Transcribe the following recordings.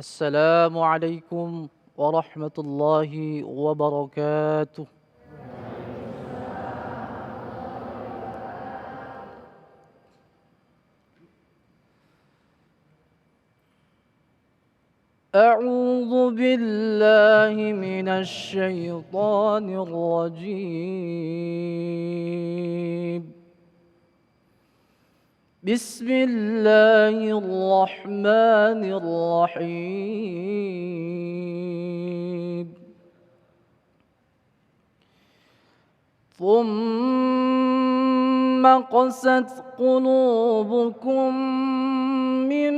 السلام عليكم ورحمة الله وبركاته. أعوذ بالله من الشيطان الرجيم. بسم الله الرحمن الرحيم. ثم قست قلوبكم من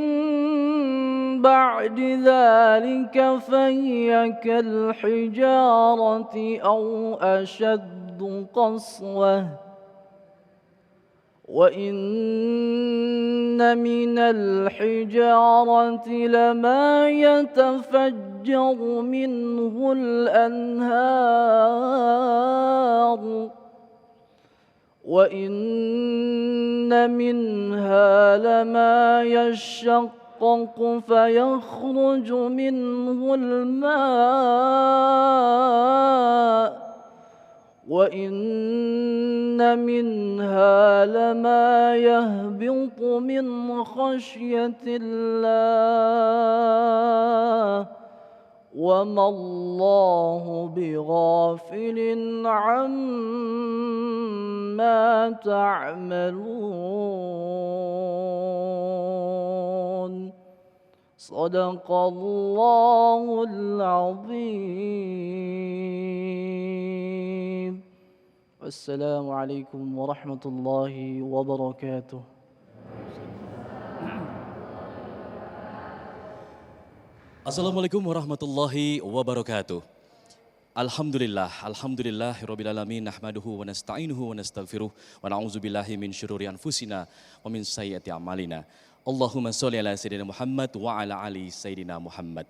بعد ذلك فهي كالحجارة أو أشد قسوة وإن من الحجارة لما يتفجر منه الأنهار وإن منها لما يشقق فيخرج منه الماء وإن منها لما يهبط من خشية الله وما الله بغافل عما تعملون. صدق الله العظيم. السلام عليكم ورحمة الله وبركاته. Assalamualaikum warahmatullahi wabarakatuh. Alhamdulillah rabbil nahmaduhu wa nasta'inuhu wa nastaghfiruh wa na'udzubillahi min syururi anfusina wa min sayyiati a'malina. Allahumma sholli ala sayyidina Muhammad wa ala ali sayyidina Muhammad.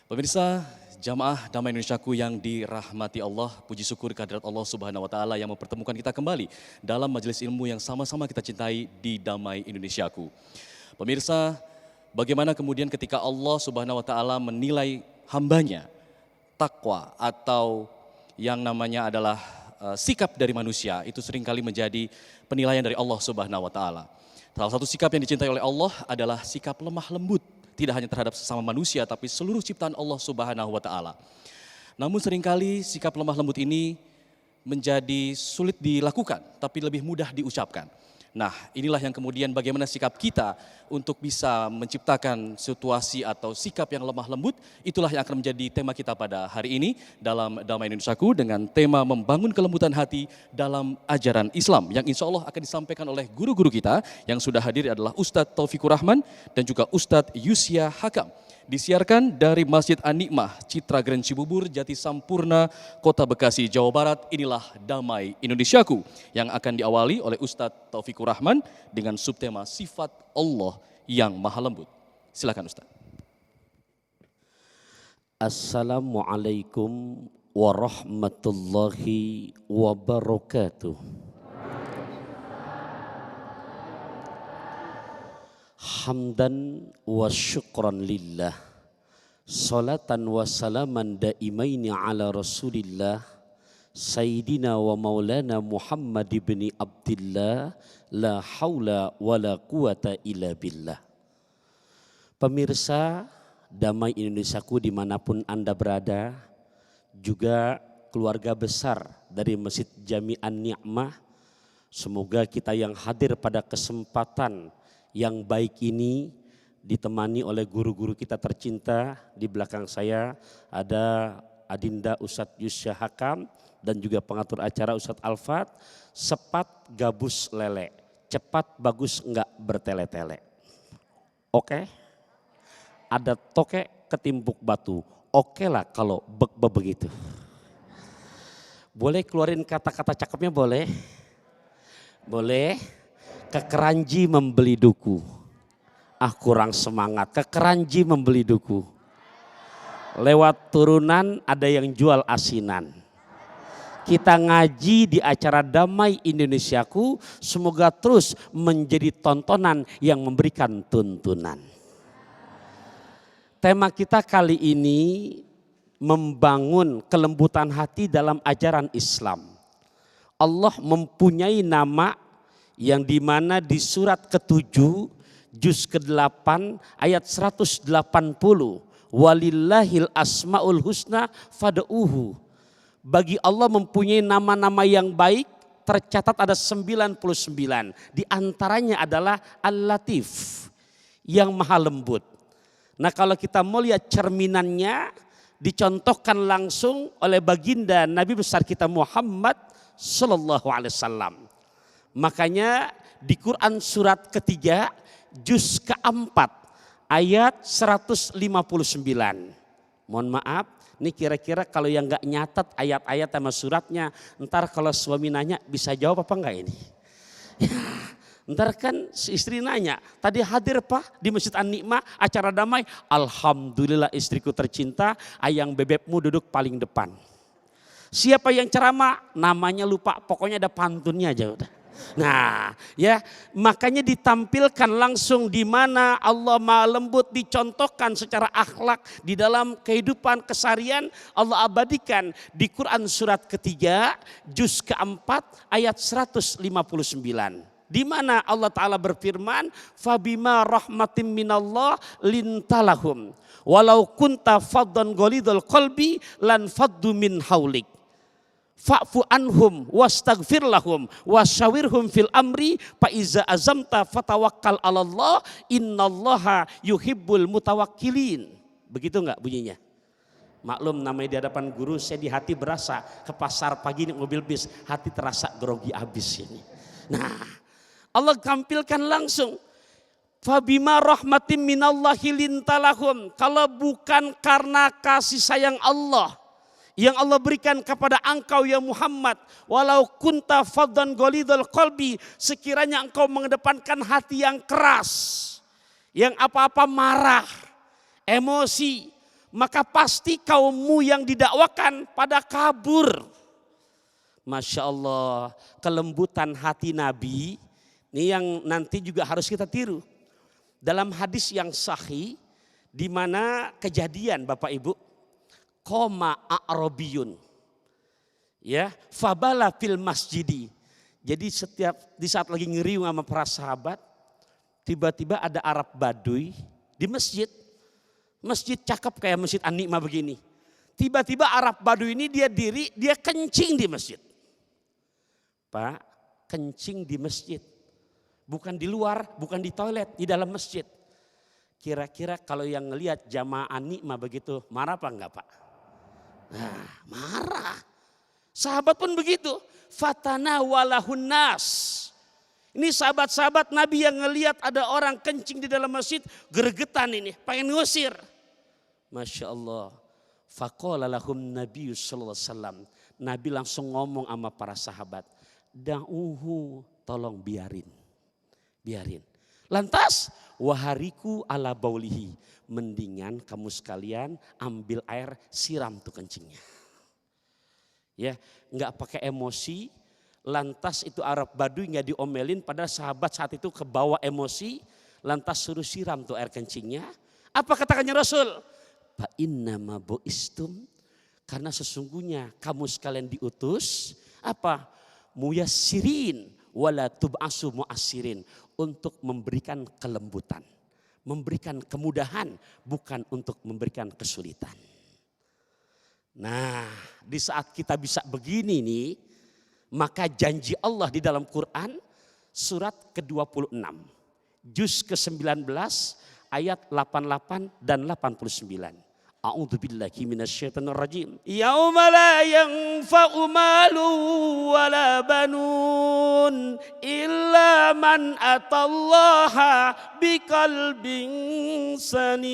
Pemirsa jamaah Damai Indonesiaku yang dirahmati Allah, puji syukur kehadirat Allah Subhanahu wa taala yang mempertemukan kita kembali dalam majelis ilmu yang sama-sama kita cintai di Damai Indonesiaku. Pemirsa, bagaimana kemudian ketika Allah Subhanahu wa taala menilai hambanya takwa atau yang namanya adalah sikap dari manusia, itu seringkali menjadi penilaian dari Allah Subhanahu wa taala. Salah satu sikap yang dicintai oleh Allah adalah sikap lemah lembut, tidak hanya terhadap sesama manusia tapi seluruh ciptaan Allah Subhanahu wa taala. Namun seringkali sikap lemah lembut ini menjadi sulit dilakukan tapi lebih mudah diucapkan. Nah, inilah yang kemudian bagaimana sikap kita untuk bisa menciptakan situasi atau sikap yang lemah lembut, itulah yang akan menjadi tema kita pada hari ini dalam Damai Indonesiaku dengan tema membangun kelembutan hati dalam ajaran Islam yang insya Allah akan disampaikan oleh guru-guru kita yang sudah hadir adalah Ustadz Taufikur Rahman dan juga Ustadz Yusya Hakam. Disiarkan dari Masjid An-Nikmah, Citra Grand Cibubur, Jati Sampurna, Kota Bekasi, Jawa Barat. Inilah Damai Indonesiaku yang akan diawali oleh Ustadz Taufikur Rahman dengan subtema Sifat Allah yang Maha Lembut. Silakan Ustadz. Assalamualaikum warahmatullahi wabarakatuh. Hamdan wa syukran lillah, salatan wa salaman daimaini ala rasulillah, Sayyidina wa maulana Muhammad ibn Abdillah, la haula wa la quwata illa billah. Pemirsa Damai Indonesiaku dimanapun Anda berada, juga keluarga besar dari Masjid Jami An-Ni'mah, semoga kita yang hadir pada kesempatan yang baik ini ditemani oleh guru-guru kita tercinta. Di belakang saya ada Adinda Ustadz Yusya Hakam dan juga pengatur acara Ustadz Alfat. Sepat gabus lele, cepat bagus enggak bertele-tele. Oke? Ada toke ketimpuk batu. Oke lah kalau begitu. Boleh keluarin kata-kata cakepnya boleh? Boleh? Kekeranji membeli duku. Ah kurang semangat. Kekeranji membeli duku. Lewat turunan ada yang jual asinan. Kita ngaji di acara Damai Indonesiaku, semoga terus menjadi tontonan yang memberikan tuntunan. Tema kita kali ini membangun kelembutan hati dalam ajaran Islam. Allah mempunyai nama yang dimana di surat ke-7 juz ke-8 ayat 180. Walillahil asmaul husna fad'uhu. Bagi Allah mempunyai nama-nama yang baik, tercatat ada 99. Di antaranya adalah Al-Latif, yang maha lembut. Nah kalau kita mau lihat cerminannya, dicontohkan langsung oleh baginda Nabi besar kita Muhammad Sallallahu Alaihi Wasallam. Makanya di Quran surat ketiga juz keempat ayat 159. Mohon maaf, ini kira-kira kalau yang nggak nyatat ayat-ayat sama suratnya, ntar kalau suami nanya bisa jawab apa enggak ini? Ya, ntar kan si istri nanya, tadi hadir Pak di Masjid An-Nikmah acara damai, alhamdulillah istriku tercinta, ayang bebekmu duduk paling depan. Siapa yang ceramah? Namanya lupa, pokoknya ada pantunnya aja udah. Nah, ya makanya ditampilkan langsung di mana Allah Maha Lembut dicontohkan secara akhlak di dalam kehidupan keseharian. Allah abadikan di Quran surat ketiga juz keempat ayat 159. Di mana Allah Ta'ala berfirman, fabima rahmatim minallah lintalahum walau kunta faddan ghalidul qalbi lan faddu min haulik. Fa'fu anhum wastaghfir lahum wasyawirhum fil amri fa iza azamta fatawakkal 'alallah innallaha yuhibbul mutawakkilin. Begitu enggak bunyinya? Maklum namanya di hadapan guru, saya di hati berasa ke pasar pagi ini mobil bis, hati terasa grogi abis ini. Nah, Allah tampilkan langsung fabima rahmatim minallahi lintalahum, kalau bukan karena kasih sayang Allah yang Allah berikan kepada engkau ya Muhammad, walau kunta faddan ghalidul qalbi, sekiranya engkau mengedepankan hati yang keras, yang apa-apa marah, emosi, maka pasti kaummu yang didakwakan pada kabur. Masya Allah, kelembutan hati Nabi ini yang nanti juga harus kita tiru. Dalam hadis yang sahih, di mana kejadian Bapak Ibu, koma a'rabiyun, ya, fabala fil masjidi. Jadi di saat lagi ngeriung sama para sahabat, tiba-tiba ada Arab Baduy di masjid. Masjid cakep kayak Masjid An-Nikmah begini. Tiba-tiba Arab Baduy ini dia diri, dia kencing di masjid. Pak, kencing di masjid. Bukan di luar, bukan di toilet, di dalam masjid. Kira-kira kalau yang ngelihat jamaah An-Nikmah begitu, marah apa enggak Pak? Nah, marah. Sahabat pun begitu. Fatana walahun nas. Ini sahabat-sahabat Nabi yang ngelihat ada orang kencing di dalam masjid, gregetan ini, pengen ngusir. Masya Allah. Faqala lahum Nabi sallallahu alaihi wasallam. Nabi langsung ngomong sama para sahabat, da'uhu, tolong biarin. Biarin. Lantas wahariku ala baulihi, mendingan kamu sekalian ambil air siram tuh kencingnya. Ya, nggak pakai emosi. Lantas itu Arab Baduy nggak diomelin, padahal sahabat saat itu kebawa emosi. Lantas suruh siram tuh air kencingnya. Apa katakannya Rasul? Fa innama buistum, karena sesungguhnya kamu sekalian diutus apa? Muyassirin wala tub'asu mu'assirin, untuk memberikan kelembutan, memberikan kemudahan, bukan untuk memberikan kesulitan. Nah, di saat kita bisa begini nih, maka janji Allah di dalam Quran surat ke-26, juz ke-19 ayat 88 dan 89. A'udzubillahi minasyaitonir rajim. Yauma la yanfa'u malun wala banun illa man atallaha biqalbin salim.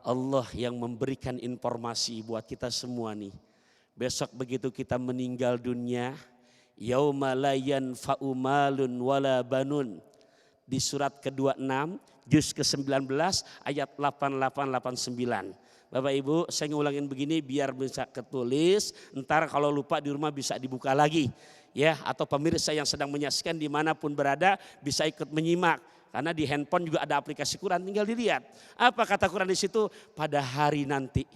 Allah yang memberikan informasi buat kita semua nih. Besok begitu kita meninggal dunia, yauma la yanfa'u malun wala banun. Di surat ke-26 juz ke-19 ayat 88-89. Bapak Ibu, saya ngulangin begini biar bisa ketulis, ntar kalau lupa di rumah bisa dibuka lagi. Ya, atau pemirsa yang sedang menyaksikan dimanapun berada bisa ikut menyimak. Karena di handphone juga ada aplikasi Quran, tinggal dilihat. Apa kata Quran di situ? Pada hari nanti.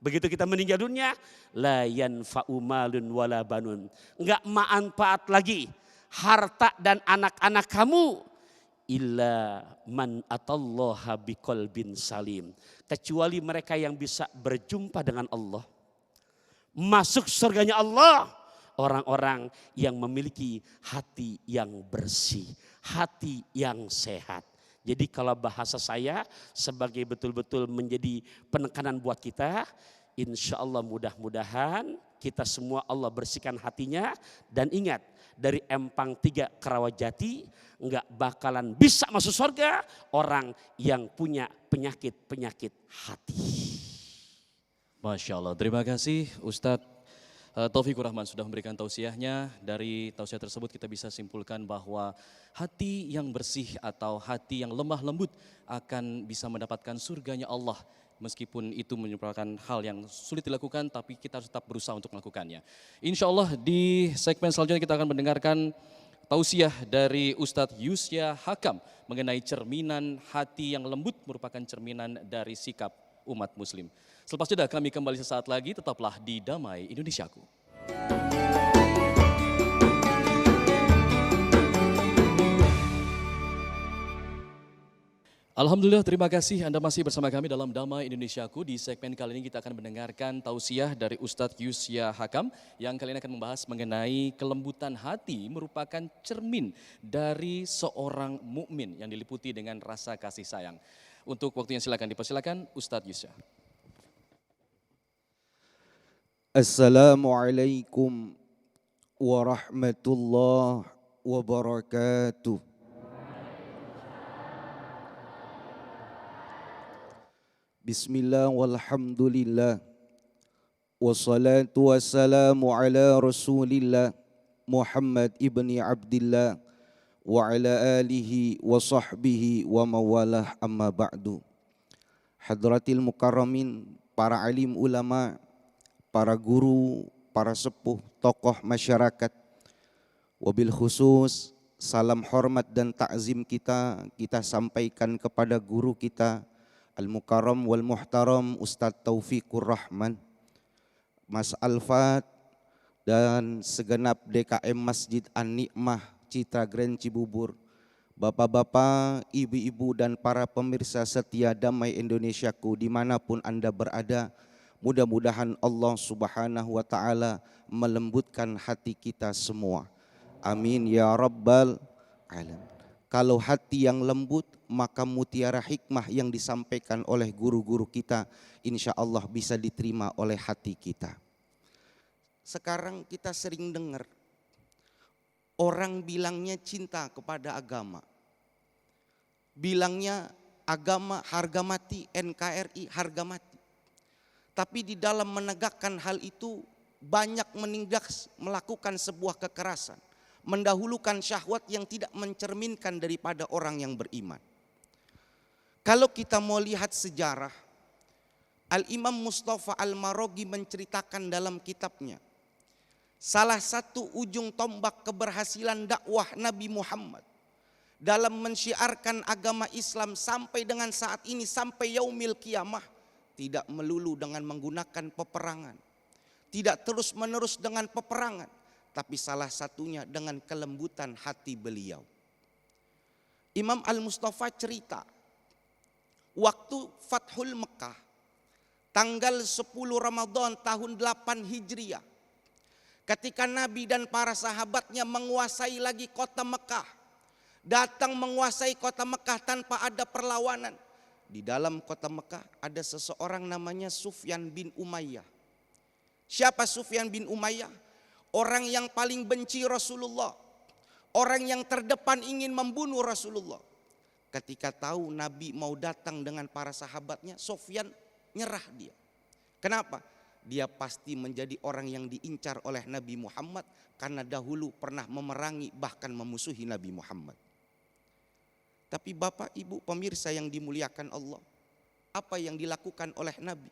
Begitu kita meninggal dunia, la yanfa'u malun wala banun. Enggak manfaat lagi harta dan anak-anak kamu illa man atallaha biqalbin salim, kecuali mereka yang bisa berjumpa dengan Allah, masuk surganya Allah, orang-orang yang memiliki hati yang bersih, hati yang sehat. Jadi kalau bahasa saya sebagai betul-betul menjadi penekanan buat kita, insya Allah mudah-mudahan kita semua Allah bersihkan hatinya. Dan ingat, dari Empang 3 ke Rawajati enggak bakalan bisa masuk surga orang yang punya penyakit-penyakit hati. Masya Allah, terima kasih Ustadz Taufikur Rahman sudah memberikan tausiahnya. Dari tausiah tersebut kita bisa simpulkan bahwa hati yang bersih atau hati yang lemah lembut akan bisa mendapatkan surganya Allah. Meskipun itu merupakan hal yang sulit dilakukan, tapi kita harus tetap berusaha untuk melakukannya. Insya Allah di segmen selanjutnya kita akan mendengarkan tausiah dari Ustadz Yusya Hakam mengenai cerminan hati yang lembut merupakan cerminan dari sikap umat muslim. Selepas jeda kami kembali sesaat lagi, tetaplah di Damai Indonesiaku. Alhamdulillah, terima kasih Anda masih bersama kami dalam Damai Indonesiaku. Di segmen kali ini kita akan mendengarkan tausiah dari Ustadz Yusya Hakam yang kali ini akan membahas mengenai kelembutan hati merupakan cermin dari seorang mukmin yang diliputi dengan rasa kasih sayang. Untuk waktunya dipersilakan Ustadz Yusya. Assalamualaikum warahmatullahi wabarakatuh. Bismillah walhamdulillah. Wassalatu wassalamu ala rasulillah Muhammad ibni Abdillah wa ala alihi wa sahbihi wa mawalah amma ba'du. Hadratil mukarramin, para alim ulama, para guru, para sepuh, tokoh masyarakat. Wabil khusus salam hormat dan takzim kita sampaikan kepada guru kita Al-Mukarram wal Muhtaram Ustadz Taufikur Rahman, Mas Alfat, dan segenap DKM Masjid An-Ni'mah Citra Grand Cibubur, bapak-bapak, ibu-ibu dan para pemirsa setia Damai Indonesiaku dimanapun Anda berada. Mudah-mudahan Allah Subhanahu wa Ta'ala melembutkan hati kita semua. Amin ya Rabbal Alamin. Kalau hati yang lembut, maka mutiara hikmah yang disampaikan oleh guru-guru kita insya Allah bisa diterima oleh hati kita. Sekarang kita sering dengar orang bilangnya cinta kepada agama. Bilangnya agama harga mati, NKRI harga mati. Tapi di dalam menegakkan hal itu banyak melakukan sebuah kekerasan. Mendahulukan syahwat yang tidak mencerminkan daripada orang yang beriman. Kalau kita mau lihat sejarah, Al-Imam Mustafa Al-Marogi menceritakan dalam kitabnya, salah satu ujung tombak keberhasilan dakwah Nabi Muhammad dalam mensyiarkan agama Islam sampai dengan saat ini, sampai yaumil qiyamah, tidak melulu dengan menggunakan peperangan, tidak terus menerus dengan peperangan, tapi salah satunya dengan kelembutan hati beliau. Imam Al-Mustafa cerita, waktu Fathul Mekah, tanggal 10 Ramadan tahun 8 Hijriah, ketika Nabi dan para sahabatnya menguasai lagi kota Mekah, datang menguasai kota Mekah tanpa ada perlawanan. Di dalam kota Mekah ada seseorang namanya Sufyan bin Umayyah. Siapa Sufyan bin Umayyah? Orang yang paling benci Rasulullah, orang yang terdepan ingin membunuh Rasulullah. Ketika tahu Nabi mau datang dengan para sahabatnya, Sufyan nyerah dia. Kenapa? Dia pasti menjadi orang yang diincar oleh Nabi Muhammad karena dahulu pernah memerangi bahkan memusuhi Nabi Muhammad. Tapi Bapak Ibu pemirsa yang dimuliakan Allah, apa yang dilakukan oleh Nabi?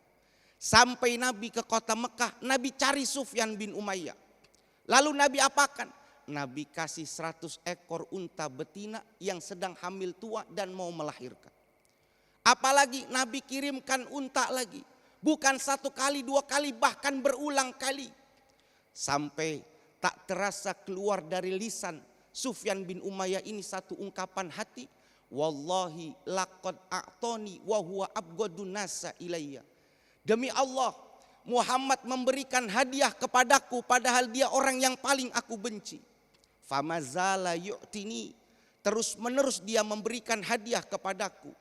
Sampai Nabi ke kota Mekah, Nabi cari Sufyan bin Umayyah. Lalu Nabi apakan? Nabi kasih 100 ekor unta betina yang sedang hamil tua dan mau melahirkan. Apalagi Nabi kirimkan unta lagi. Bukan 1 kali, 2 kali, bahkan berulang kali. Sampai tak terasa keluar dari lisan Sufyan bin Umayyah ini satu ungkapan hati. Wallahi laqad a'tani wa huwa abghadun nasa ilayya. Demi Allah, Muhammad memberikan hadiah kepadaku padahal dia orang yang paling aku benci. Famazala yu'tini, terus menerus dia memberikan hadiah kepadaku.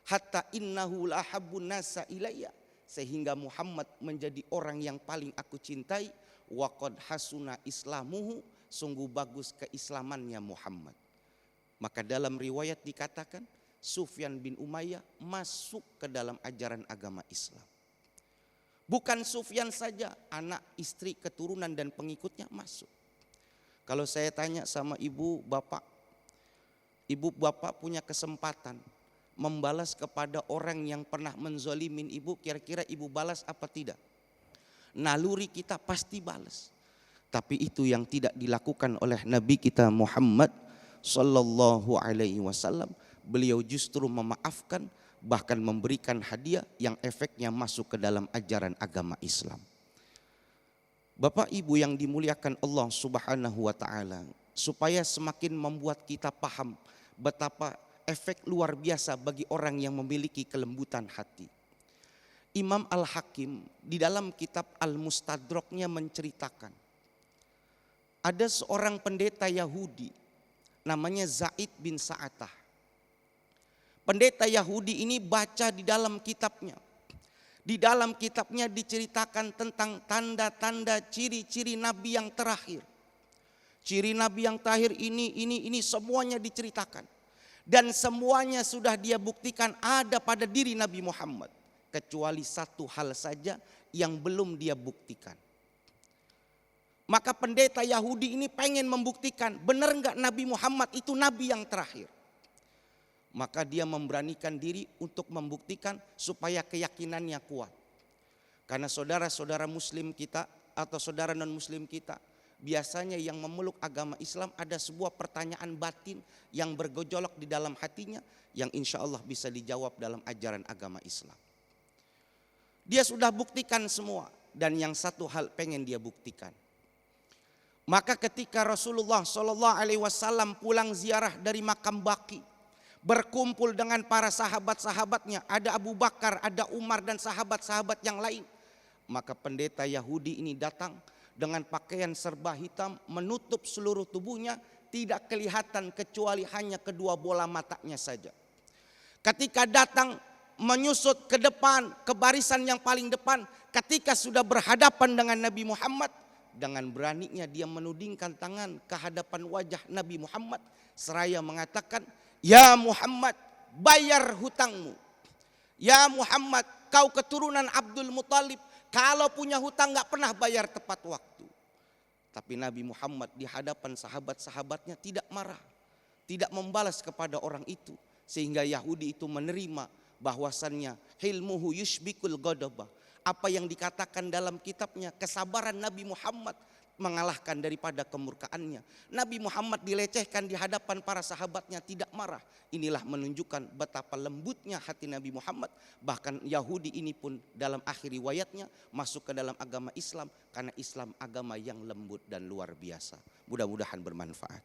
Hatta innahu lahabbun nasa ilayya, sehingga Muhammad menjadi orang yang paling aku cintai. Wa qad hasuna islamuhu, sungguh bagus keislamannya Muhammad. Maka dalam riwayat dikatakan Sufyan bin Umayyah masuk ke dalam ajaran agama Islam. Bukan Sufyan saja, anak, istri, keturunan dan pengikutnya masuk. Kalau saya tanya sama ibu bapak punya kesempatan membalas kepada orang yang pernah menzolimin ibu, kira-kira ibu balas apa tidak? Naluri kita pasti balas. Tapi itu yang tidak dilakukan oleh Nabi kita Muhammad sallallahu alaihi wasallam. Beliau justru memaafkan, bahkan memberikan hadiah yang efeknya masuk ke dalam ajaran agama Islam. Bapak Ibu yang dimuliakan Allah Subhanahu wa taala, supaya semakin membuat kita paham betapa efek luar biasa bagi orang yang memiliki kelembutan hati. Imam Al-Hakim di dalam kitab Al-Mustadraknya menceritakan ada seorang pendeta Yahudi namanya Zaid bin Sa'atah. Pendeta Yahudi ini baca di dalam kitabnya. Di dalam kitabnya diceritakan tentang tanda-tanda ciri-ciri Nabi yang terakhir. Ciri Nabi yang terakhir ini semuanya diceritakan. Dan semuanya sudah dia buktikan ada pada diri Nabi Muhammad. Kecuali satu hal saja yang belum dia buktikan. Maka pendeta Yahudi ini pengen membuktikan benar enggak Nabi Muhammad itu Nabi yang terakhir. Maka dia memberanikan diri untuk membuktikan supaya keyakinannya kuat. Karena saudara-saudara muslim kita atau saudara non muslim kita, biasanya yang memeluk agama Islam ada sebuah pertanyaan batin yang bergejolak di dalam hatinya yang insya Allah bisa dijawab dalam ajaran agama Islam. Dia sudah buktikan semua dan yang satu hal pengen dia buktikan. Maka ketika Rasulullah SAW pulang ziarah dari makam Baqi, berkumpul dengan para sahabat-sahabatnya, ada Abu Bakar, ada Umar dan sahabat-sahabat yang lain. Maka pendeta Yahudi ini datang dengan pakaian serba hitam, menutup seluruh tubuhnya, tidak kelihatan kecuali hanya kedua bola matanya saja. Ketika datang menyusut ke depan, ke barisan yang paling depan, ketika sudah berhadapan dengan Nabi Muhammad, dengan beraninya dia menudingkan tangan ke hadapan wajah Nabi Muhammad seraya mengatakan, "Ya Muhammad, bayar hutangmu. Ya Muhammad, kau keturunan Abdul Muthalib, kalau punya hutang gak pernah bayar tepat waktu." Tapi Nabi Muhammad di hadapan sahabat-sahabatnya tidak marah, tidak membalas kepada orang itu. Sehingga Yahudi itu menerima bahwasannya hilmuhu yushbikul ghadabah. Apa yang dikatakan dalam kitabnya, kesabaran Nabi Muhammad mengalahkan daripada kemurkaannya. Nabi Muhammad dilecehkan di hadapan para sahabatnya tidak marah. Inilah menunjukkan betapa lembutnya hati Nabi Muhammad. Bahkan Yahudi ini pun dalam akhir riwayatnya masuk ke dalam agama Islam. Karena Islam agama yang lembut dan luar biasa. Mudah-mudahan bermanfaat.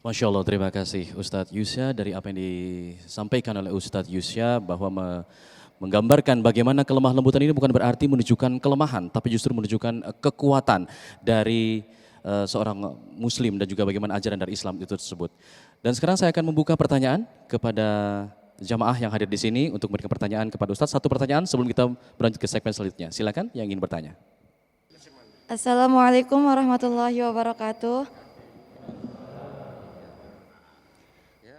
Masya Allah, terima kasih Ustadz Yusya. Dari apa yang disampaikan oleh Ustadz Yusya bahwa menggambarkan bagaimana kelemah lembutan ini bukan berarti menunjukkan kelemahan, tapi justru menunjukkan kekuatan dari seorang muslim dan juga bagaimana ajaran dari Islam itu tersebut. Dan sekarang saya akan membuka pertanyaan kepada jamaah yang hadir di sini untuk memberikan pertanyaan kepada Ustadz. Satu pertanyaan sebelum kita berlanjut ke segmen selanjutnya. Silakan yang ingin bertanya. Assalamualaikum warahmatullahi wabarakatuh.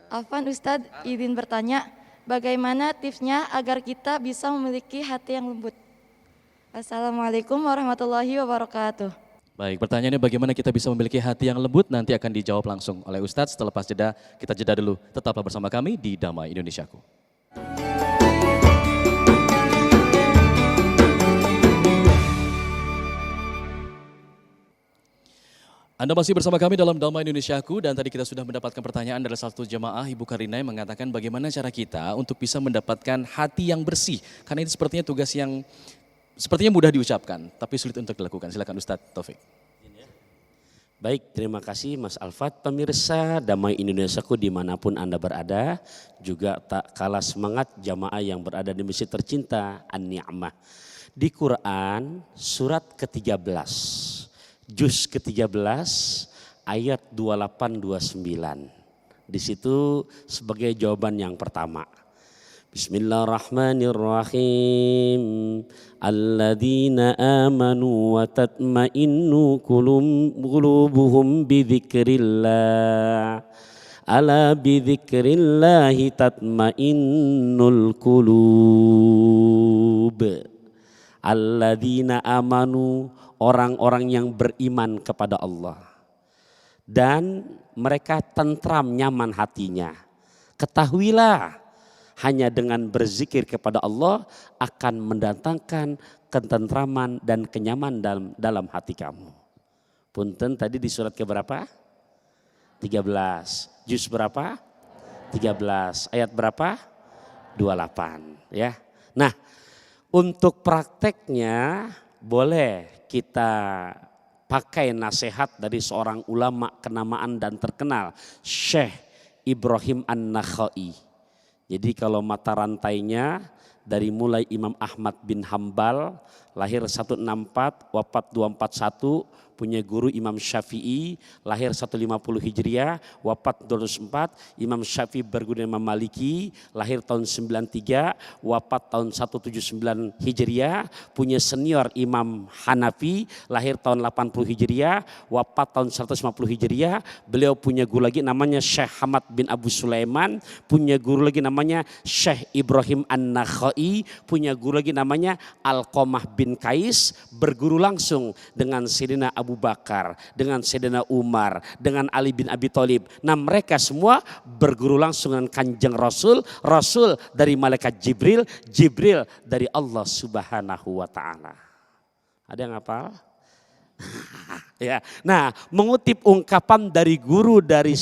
Afwan Ustadz, izin bertanya, bagaimana tipsnya agar kita bisa memiliki hati yang lembut? Assalamualaikum warahmatullahi wabarakatuh. Baik, pertanyaannya bagaimana kita bisa memiliki hati yang lembut, nanti akan dijawab langsung oleh Ustadz. Setelah pas jeda, kita jeda dulu. Tetaplah bersama kami di Damai Indonesiaku. Anda masih bersama kami dalam Damai Indonesiaku dan tadi kita sudah mendapatkan pertanyaan dari salah satu jemaah Ibu Karina yang mengatakan bagaimana cara kita untuk bisa mendapatkan hati yang bersih. Karena itu sepertinya tugas yang sepertinya mudah diucapkan tapi sulit untuk dilakukan. Silakan Ustadz Taufik. Baik, terima kasih Mas Alfat. Pemirsa Damai Indonesiaku dimanapun Anda berada, juga tak kalah semangat jamaah yang berada di masjid tercinta An-Ni'mah. Di Quran surat ke-13, juz ke-13 ayat 28-29. Di situ sebagai jawaban yang pertama. Bismillahirrahmanirrahim. Alladzina amanu wa tatma'innu qulubuhum bidzikrillah. Ala bidzikrillahi tatma'innul qulub. Alladzina amanu, orang-orang yang beriman kepada Allah. Dan mereka tentram nyaman hatinya. Ketahuilah, hanya dengan berzikir kepada Allah akan mendatangkan ketentraman dan kenyamanan dalam hati kamu. Punten tadi di surat keberapa? 13. Juz berapa? 13. Ayat berapa? 28. Ya. Nah, untuk prakteknya boleh kita pakai nasihat dari seorang ulama kenamaan dan terkenal, Syekh Ibrahim An-Nakhai. Jadi kalau mata rantainya dari mulai Imam Ahmad bin Hambal lahir 164 wafat 241, punya guru Imam Syafi'i lahir 150 Hijriah wafat 204, Imam Syafi'i berguru Imam Maliki lahir tahun 93 wafat tahun 179 Hijriah, punya senior Imam Hanafi lahir tahun 80 Hijriah wafat tahun 150 Hijriah. Beliau punya guru lagi namanya Syekh Hamad bin Abu Sulaiman, punya guru lagi namanya Syekh Ibrahim An-Nakhai, punya guru lagi namanya Alqamah bin Qais, berguru langsung dengan Sayyidina Abu Bakar, dengan Sayyidina Umar, dengan Ali bin Abi Thalib. Nah, mereka semua berguru langsung dengan Kanjeng Rasul, Rasul dari malaikat Jibril, Jibril dari Allah Subhanahu wa taala. Ada yang hafal? Ya. Nah, mengutip ungkapan dari guru dari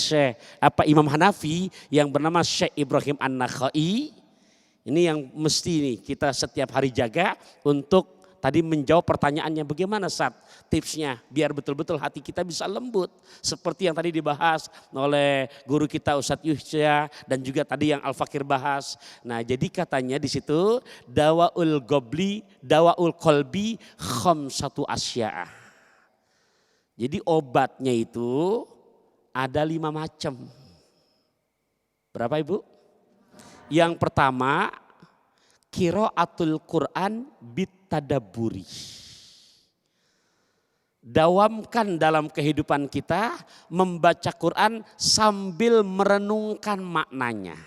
Imam Hanafi yang bernama Syekh Ibrahim An-Nakhai, ini yang mesti nih kita setiap hari jaga untuk tadi menjawab pertanyaannya bagaimana tipsnya biar betul-betul hati kita bisa lembut. Seperti yang tadi dibahas oleh guru kita Ustadz Yusya dan juga tadi yang Al-Fakir bahas. Nah, jadi katanya di situ dawaul qalbi khamsatu asya'a. Jadi obatnya itu ada 5 macam. Berapa Ibu? Yang pertama, qiraatul Quran bitadabburi. Dawamkan dalam kehidupan kita membaca Quran sambil merenungkan maknanya.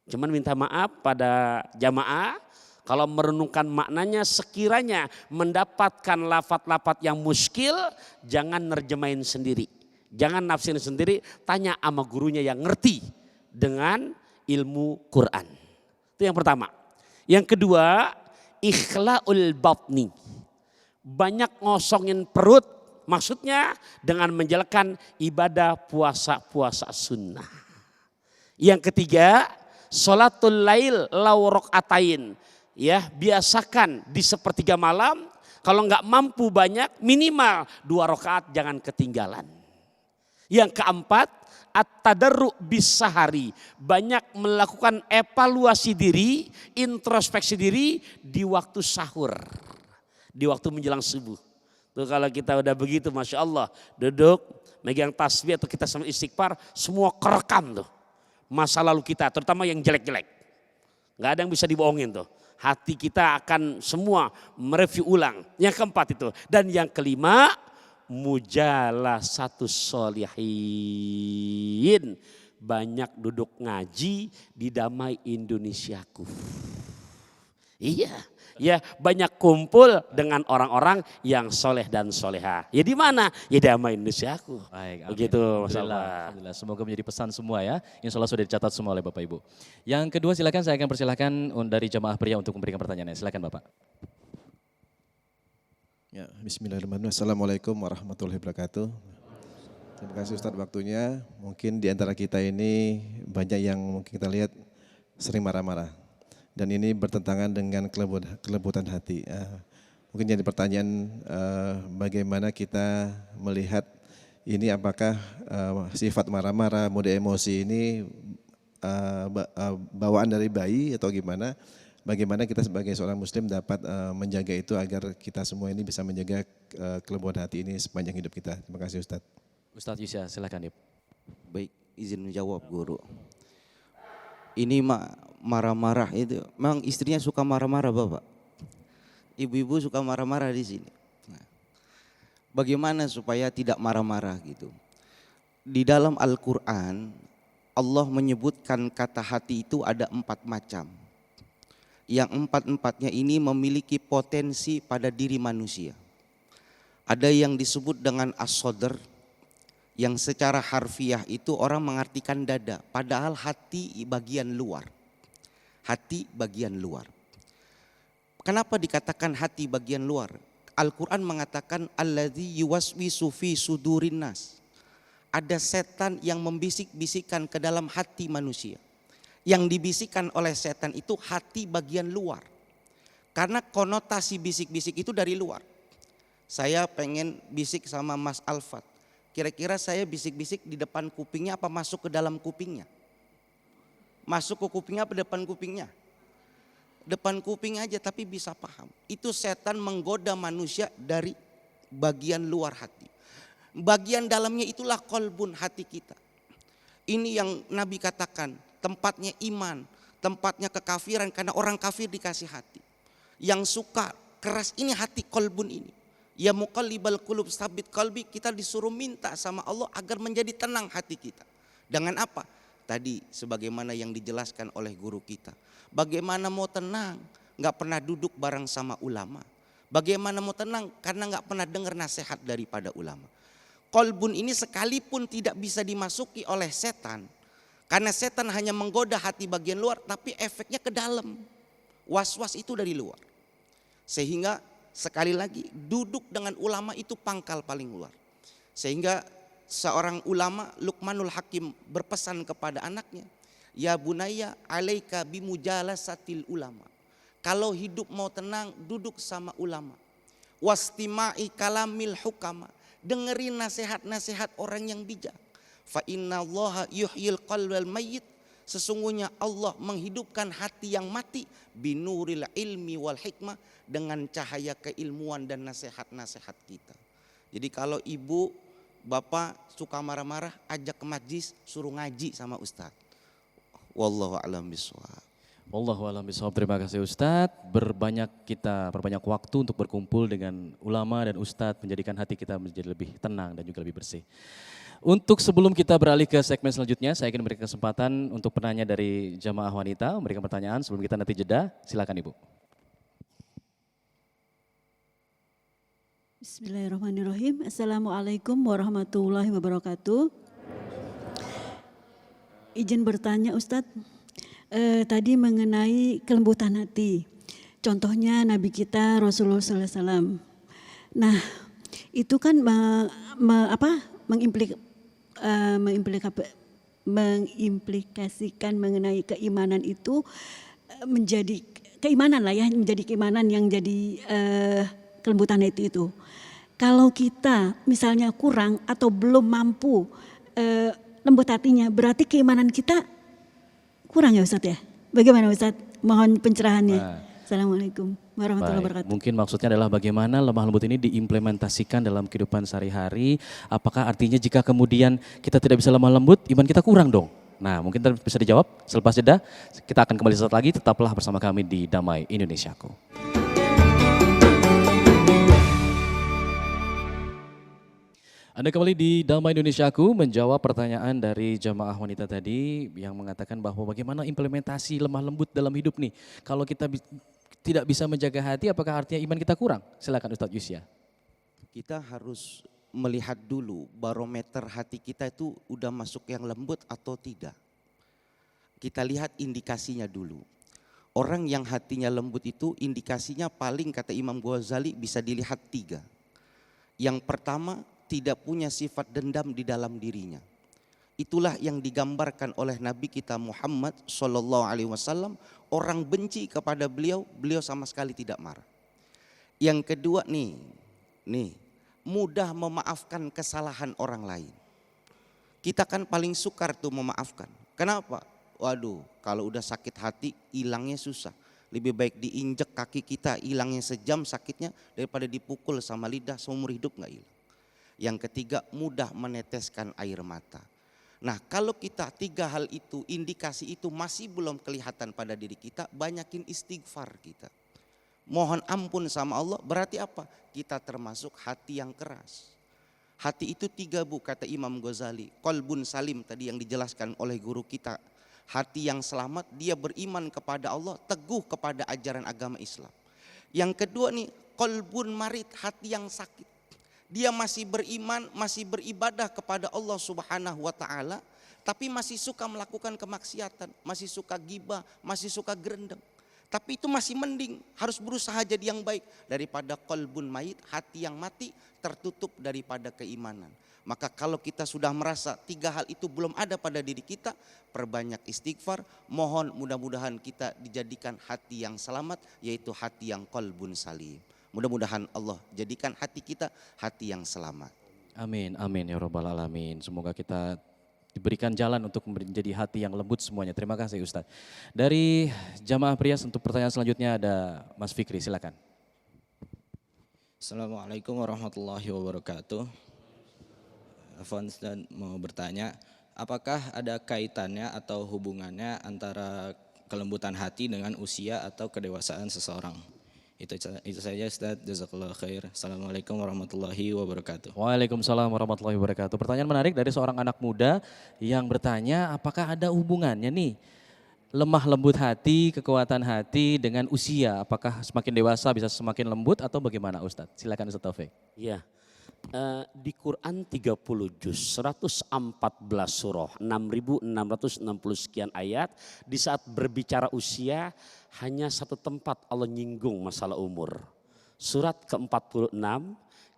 Cuman minta maaf pada jamaah, kalau merenungkan maknanya sekiranya mendapatkan lafaz-lafaz yang muskil, jangan nerjemahin sendiri. Jangan nafsirin sendiri, tanya sama gurunya yang ngerti dengan ilmu Quran. Itu yang pertama. Yang kedua, ikhla'ul batni. Banyak ngosongin perut, maksudnya dengan menjalankan ibadah puasa-puasa sunnah. Yang ketiga, sholatul lail law rakaatain. Ya, biasakan di sepertiga malam, kalau enggak mampu banyak minimal 2 rakaat jangan ketinggalan. Yang keempat, at-tadarru bis-sahari, banyak melakukan evaluasi diri, introspeksi diri di waktu sahur, di waktu menjelang subuh. Tuh kalau kita udah begitu, masya Allah, duduk, megang tasbih atau kita sama istighfar, semua kerekam tuh masa lalu kita, terutama yang jelek-jelek. Nggak ada yang bisa dibohongin tuh. Hati kita akan semua mereview ulang. Yang keempat itu, dan yang kelima, mujalasatus sholihin, banyak duduk ngaji di Damai Indonesiaku. Iya, ya banyak kumpul dengan orang-orang yang soleh dan soleha. Ya di mana? Ya Damai Indonesiaku. Baik, amin. Begitu, Alhamdulillah. Semoga menjadi pesan semua ya. Insya Allah sudah dicatat semua oleh Bapak Ibu. Yang kedua silakan, saya akan persilahkan dari jamaah pria untuk memberikan pertanyaannya. Silakan Bapak. Ya, bismillahirrahmanirrahim. Assalamualaikum warahmatullahi wabarakatuh. Terima kasih Ustadz waktunya. Mungkin di antara kita ini banyak yang mungkin kita lihat sering marah-marah. Dan ini bertentangan dengan kelembutan hati. Mungkin jadi pertanyaan bagaimana kita melihat ini apakah sifat marah-marah, mode emosi ini bawaan dari bayi atau gimana? Bagaimana kita sebagai seorang muslim dapat menjaga itu agar kita semua ini bisa menjaga kelembutan hati ini sepanjang hidup kita. Terima kasih Ustadz. Ustadz Yusya, silakan Ip. Baik, izin menjawab guru. Ini marah-marah itu, memang istrinya suka marah-marah Bapak. Ibu-ibu suka marah-marah di sini. Nah, bagaimana supaya tidak marah-marah gitu? Di dalam Al-Quran, Allah menyebutkan kata hati itu ada 4 macam. Yang 4-empatnya ini memiliki potensi pada diri manusia. Ada yang disebut dengan as-sadr, yang secara harfiah itu orang mengartikan dada, padahal hati bagian luar. Hati bagian luar. Kenapa dikatakan hati bagian luar? Al-Quran mengatakan alladzi yuwaswisu fi sudurin nas. Ada setan yang membisik-bisikan ke dalam hati manusia. Yang dibisikkan oleh setan itu hati bagian luar. Karena konotasi bisik-bisik itu dari luar. Saya pengen bisik sama Mas Alfat. Kira-kira saya bisik-bisik di depan kupingnya apa masuk ke dalam kupingnya? Masuk ke kupingnya apa depan kupingnya? Depan kuping aja tapi bisa paham. Itu setan menggoda manusia dari bagian luar hati. Bagian dalamnya itulah kolbun hati kita. Ini yang Nabi katakan, tempatnya iman, tempatnya kekafiran karena orang kafir dikasih hati. Yang suka keras ini hati kolbun ini. Ya muqallibal qulub sabit qalbi, kita disuruh minta sama Allah agar menjadi tenang hati kita. Dengan apa? Tadi sebagaimana yang dijelaskan oleh guru kita. Bagaimana mau tenang? Gak pernah duduk bareng sama ulama. Bagaimana mau tenang? Karena gak pernah dengar nasihat daripada ulama. Kolbun ini sekalipun tidak bisa dimasuki oleh setan. Karena setan hanya menggoda hati bagian luar, tapi efeknya ke dalam. Was-was itu dari luar. Sehingga sekali lagi duduk dengan ulama itu pangkal paling luar. Sehingga seorang ulama Luqmanul Hakim berpesan kepada anaknya, ya bunayya alaika bimujalasatil ulama. Kalau hidup mau tenang duduk sama ulama. Wastima'i kalamil hukama. Dengerin nasihat-nasihat orang yang bijak. Fa innallaha yuhyil qalbal mayyit. Sesungguhnya Allah menghidupkan hati yang mati binuril ilmi wal hikmah, dengan cahaya keilmuan dan nasihat-nasihat kita. Jadi kalau ibu, bapak suka marah-marah, ajak ke majlis, suruh ngaji sama Ustadz. Wallahu a'lam bishawab. Wallahu a'lam bishawab. Terima kasih Ustadz. Perbanyak waktu untuk berkumpul dengan ulama dan Ustadz, menjadikan hati kita menjadi lebih tenang dan juga lebih bersih. Untuk sebelum kita beralih ke segmen selanjutnya, saya ingin memberikan kesempatan untuk penanya dari jamaah wanita memberikan pertanyaan sebelum kita nanti jeda. Silakan Ibu. Bismillahirrahmanirrahim. Assalamualaikum warahmatullahi wabarakatuh. Izin bertanya Ustadz, tadi mengenai kelembutan hati. Contohnya Nabi kita Rasulullah SAW. Nah itu kan mengimplikasikan mengenai keimanan itu menjadi keimanan lah ya, menjadi keimanan yang jadi kelembutan hati itu. Kalau kita misalnya kurang atau belum mampu lembut hatinya, berarti keimanan kita kurang ya Ustadz ya? Bagaimana Ustadz? Mohon pencerahannya. Assalamualaikum warahmatullahi wabarakatuh. Mungkin maksudnya adalah bagaimana lemah lembut ini diimplementasikan dalam kehidupan sehari-hari. Apakah artinya jika kemudian kita tidak bisa lemah lembut, iman kita kurang dong? Nah mungkin bisa dijawab selepas jeda. Kita akan kembali sesaat lagi, tetaplah bersama kami di Damai Indonesiaku. Anda kembali di Damai Indonesiaku menjawab pertanyaan dari jamaah wanita tadi yang mengatakan bahwa bagaimana implementasi lemah lembut dalam hidup nih. Kalau kita tidak bisa menjaga hati, apakah artinya iman kita kurang? Silakan Ustadz Yusya. Kita harus melihat dulu barometer hati kita itu udah masuk yang lembut atau tidak. Kita lihat indikasinya dulu. Orang yang hatinya lembut itu indikasinya paling kata Imam Ghazali bisa dilihat 3. Yang pertama, tidak punya sifat dendam di dalam dirinya. Itulah yang digambarkan oleh Nabi kita Muhammad Sallallahu Alaihi Wasallam. Orang benci kepada beliau, beliau sama sekali tidak marah. Yang kedua nih, mudah memaafkan kesalahan orang lain. Kita kan paling sukar tuh memaafkan. Kenapa? Waduh, kalau udah sakit hati hilangnya susah. Lebih baik diinjek kaki kita hilangnya sejam sakitnya daripada dipukul sama lidah seumur hidup nggak hilang. Yang ketiga, mudah meneteskan air mata. Nah, kalau kita 3 hal itu, indikasi itu masih belum kelihatan pada diri kita, banyakin istighfar kita. Mohon ampun sama Allah, berarti apa? Kita termasuk hati yang keras. Hati itu 3 Bu, kata Imam Ghazali. Qalbun salim tadi yang dijelaskan oleh guru kita. Hati yang selamat, dia beriman kepada Allah, teguh kepada ajaran agama Islam. Yang kedua nih, qalbun marid, hati yang sakit. Dia masih beriman, masih beribadah kepada Allah Subhanahu wa Ta'ala, tapi masih suka melakukan kemaksiatan, masih suka gibah, masih suka gerendeng. Tapi itu masih mending, harus berusaha jadi yang baik daripada qalbun mayit, hati yang mati tertutup daripada keimanan. Maka kalau kita sudah merasa 3 hal itu belum ada pada diri kita, perbanyak istighfar, mohon mudah-mudahan kita dijadikan hati yang selamat, yaitu hati yang qalbun salim. Mudah-mudahan Allah jadikan hati kita hati yang selamat. Amin, amin ya Rabbal Alamin. Semoga kita diberikan jalan untuk menjadi hati yang lembut semuanya. Terima kasih Ustadz. Dari Jamaah Prias untuk pertanyaan selanjutnya ada Mas Fikri, silakan. Assalamualaikum warahmatullahi wabarakatuh. Afwan, Ustaz mau bertanya, apakah ada kaitannya atau hubungannya antara kelembutan hati dengan usia atau kedewasaan seseorang? Itu saja Ustaz, jazakallahu khair. Assalamualaikum warahmatullahi wabarakatuh. Waalaikumsalam warahmatullahi wabarakatuh. Pertanyaan menarik dari seorang anak muda yang bertanya apakah ada hubungannya nih lemah lembut hati, kekuatan hati dengan usia. Apakah semakin dewasa bisa semakin lembut atau bagaimana Ustadz? Silakan Ustadz Taufik. Ya, di Quran 30 juz, 114 surah, 6.660 sekian ayat. Di saat berbicara usia, hanya satu tempat Allah nyinggung masalah umur. Surat ke-46,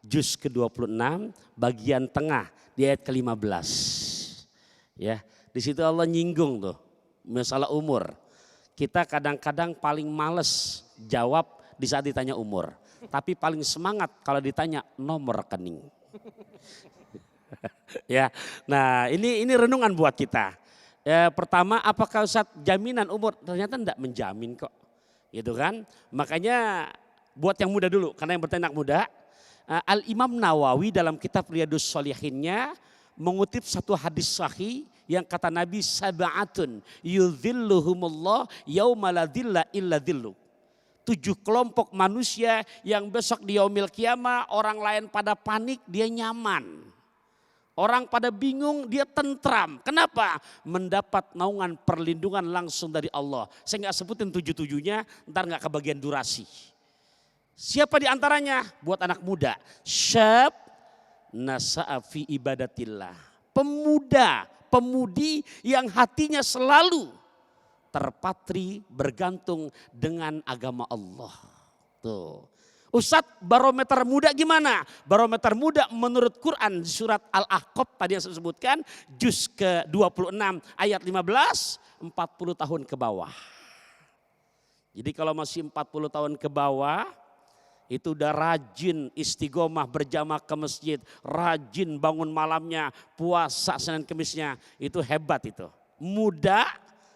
juz ke-26, bagian tengah di ayat ke-15. Ya, di situ Allah nyinggung tuh masalah umur. Kita kadang-kadang paling males jawab di saat ditanya umur. Tapi paling semangat kalau ditanya nomor rekening. Ya, nah ini renungan buat kita. Ya, pertama, apakah Ustaz jaminan umur? Ternyata tidak menjamin kok, gitu kan? Makanya buat yang muda dulu, karena yang bertanya anak muda, Al Imam Nawawi dalam kitab Riyadhus Shalihinnya mengutip satu hadis sahih yang kata Nabi, sab'atun yudhilluhumullah yauma la dhilla illa dhillu. 7 kelompok manusia yang besok di yaumil qiyamah, orang lain pada panik, dia nyaman. Orang pada bingung, dia tentram. Kenapa? Mendapat naungan perlindungan langsung dari Allah. Saya nggak sebutin 7-7-nya, ntar nggak kebagian durasi. Siapa di antaranya? Buat anak muda. Syab nasa'a fi ibadatillah. Pemuda, pemudi yang hatinya selalu terpatri bergantung dengan agama Allah. Tuh. Ustadz, barometer muda gimana? Barometer muda menurut Quran surat Al-Ahqaf tadi yang saya sebutkan, juz ke-26 ayat 15, 40 tahun ke bawah. Jadi kalau masih 40 tahun ke bawah, itu udah rajin istiqomah berjamaah ke masjid, rajin bangun malamnya, puasa Senin Kemisnya, itu hebat itu. Muda,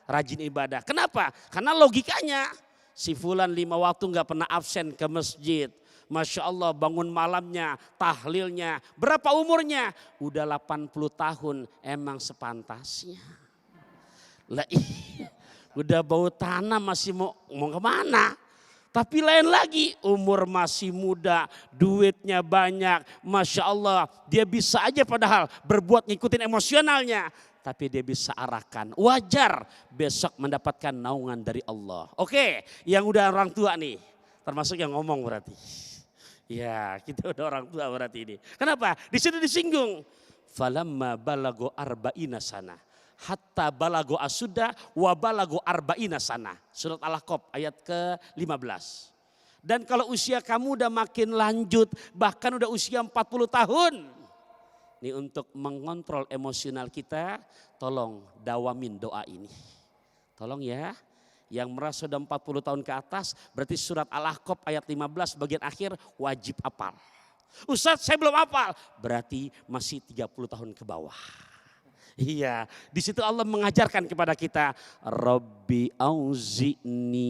rajin ibadah. Kenapa? Karena logikanya, si fulan 5 waktu nggak pernah absen ke masjid. Masya Allah bangun malamnya, tahlilnya. Berapa umurnya? Udah 80 tahun, emang sepantasnya. Lah udah bau tanah masih mau kemana? Tapi lain lagi, umur masih muda, duitnya banyak. Masya Allah, dia bisa aja padahal berbuat ngikutin emosionalnya. Tapi dia bisa arahkan. Wajar besok mendapatkan naungan dari Allah. Oke, yang udah orang tua nih. Termasuk yang ngomong berarti. Ya, kita udah orang tua berarti ini. Kenapa? Di situ disinggung. Falamma balago arba'ina sana. Hatta balago asuda wa balago arba'ina sana. Surat Al-Ahqaf ayat ke-15. Dan kalau usia kamu udah makin lanjut, bahkan udah usia 40 tahun. Ini untuk mengontrol emosional kita, tolong dawamin doa ini. Tolong ya, yang merasa sudah 40 tahun ke atas, berarti surat Al-Ahqaf ayat 15 bagian akhir wajib hafal. Ustadz saya belum hafal, berarti masih 30 tahun ke bawah. Iya, di situ Allah mengajarkan kepada kita, Rabbi auzi'ni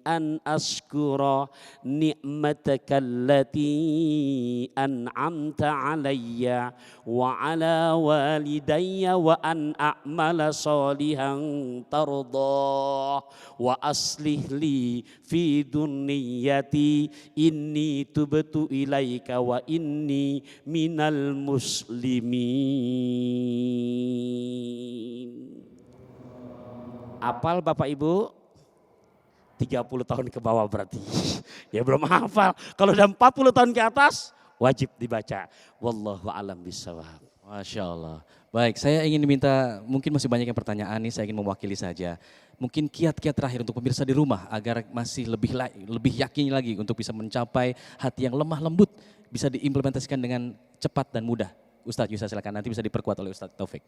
an askura ni'mataka allati an'amta alayya wa ala walidayya wa an a'mala salihan tardah wa aslih li fi dunniyati inni tubtu ilaika wa inni minal muslimin. Apal Bapak Ibu? 30 tahun ke bawah berarti. Ya belum hafal. Kalau udah 40 tahun ke atas wajib dibaca. Wallahu a'lam bishawab. Masya Allah. Baik, saya ingin diminta, mungkin masih banyak yang pertanyaan nih, saya ingin mewakili saja. Mungkin kiat-kiat terakhir untuk pemirsa di rumah agar masih lebih yakin lagi untuk bisa mencapai hati yang lemah lembut, bisa diimplementasikan dengan cepat dan mudah. Ustadz Yusa silakan, nanti bisa diperkuat oleh Ustadz Taufik.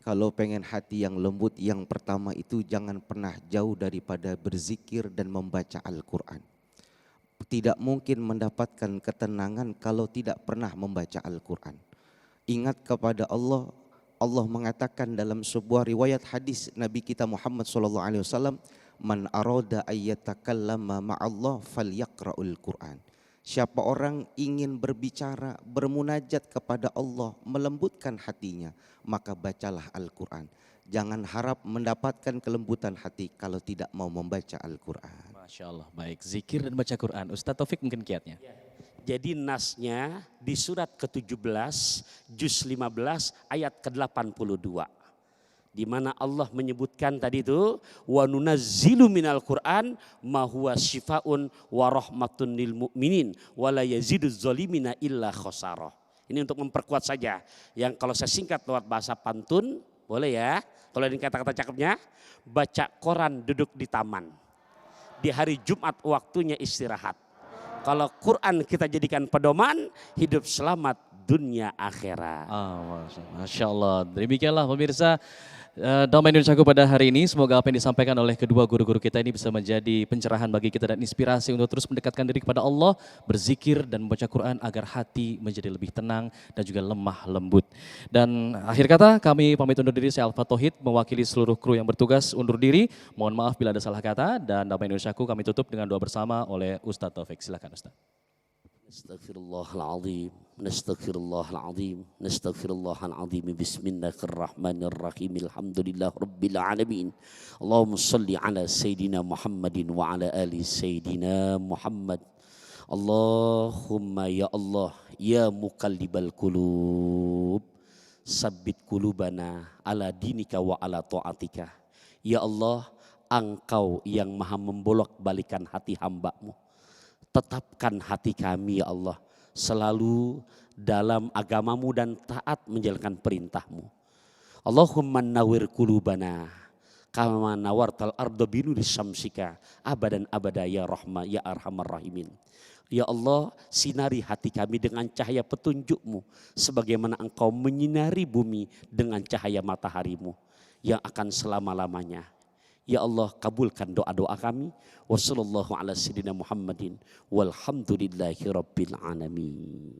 Kalau pengen hati yang lembut, yang pertama itu jangan pernah jauh daripada berzikir dan membaca Al-Quran. Tidak mungkin mendapatkan ketenangan kalau tidak pernah membaca Al-Quran. Ingat kepada Allah. Allah mengatakan dalam sebuah riwayat hadis Nabi kita Muhammad SAW, Man arada ayyatakallama ma'allah falyaqra'ul Quran. Siapa orang ingin berbicara, bermunajat kepada Allah, melembutkan hatinya, maka bacalah Al-Quran. Jangan harap mendapatkan kelembutan hati kalau tidak mau membaca Al-Quran. Masya Allah, baik. Zikir dan baca Quran. Ustadz Taufik mungkin kiatnya. Jadi nasnya di surat ke-17, juz 15 ayat ke-82. Di mana Allah menyebutkan tadi itu wa nunazzilu minal Qur'an ma huwa syifaun wa rahmatun lil mu'minin wa la yaziduz zalimina illa khosarah. Ini untuk memperkuat saja. Yang kalau saya singkat lewat bahasa pantun, boleh ya? Kalau ini kata-kata cakepnya, baca Quran duduk di taman. Di hari Jumat waktunya istirahat. Kalau Quran kita jadikan pedoman, hidup selamat dunia akhirat. Masya Allah. Demikianlah pemirsa Damai Indonesiaku pada hari ini. Semoga apa yang disampaikan oleh kedua guru-guru kita ini bisa menjadi pencerahan bagi kita dan inspirasi untuk terus mendekatkan diri kepada Allah, berzikir dan membaca Quran agar hati menjadi lebih tenang dan juga lemah lembut. Dan akhir kata kami pamit undur diri, saya Alfa Tauhid mewakili seluruh kru yang bertugas undur diri. Mohon maaf bila ada salah kata, dan Damai Indonesiaku kami tutup dengan doa bersama oleh Ustadz Taufik. Silakan Ustadz. Astaghfirullahaladzim, nastaghfirullahaladzim, nastaghfirullahaladzim, bismillahirrahmanirrahim, alhamdulillah rabbil alamin. Allahumma salli ala Sayyidina Muhammadin wa ala ali Sayyidina Muhammad. Allahumma ya Allah, ya muqallibal qulub, sabbit qulubana ala dinika wa ala ta'atika. Ya Allah, Engkau yang maha membolak-balikan hati hamba-Mu. Tetapkan hati kami ya Allah selalu dalam agamamu dan taat menjalankan perintahmu. Allahumma nawwir qulubana kama nawartal arda binuri syamsika abadan abada ya rahma ya arhamar rahimin. Ya Allah, sinari hati kami dengan cahaya petunjukmu sebagaimana Engkau menyinari bumi dengan cahaya mataharimu yang akan selama-lamanya. Ya Allah, kabulkan doa-doa kami. Wassallallahu ala sayyidina Muhammadin walhamdulillahi rabbil alamin.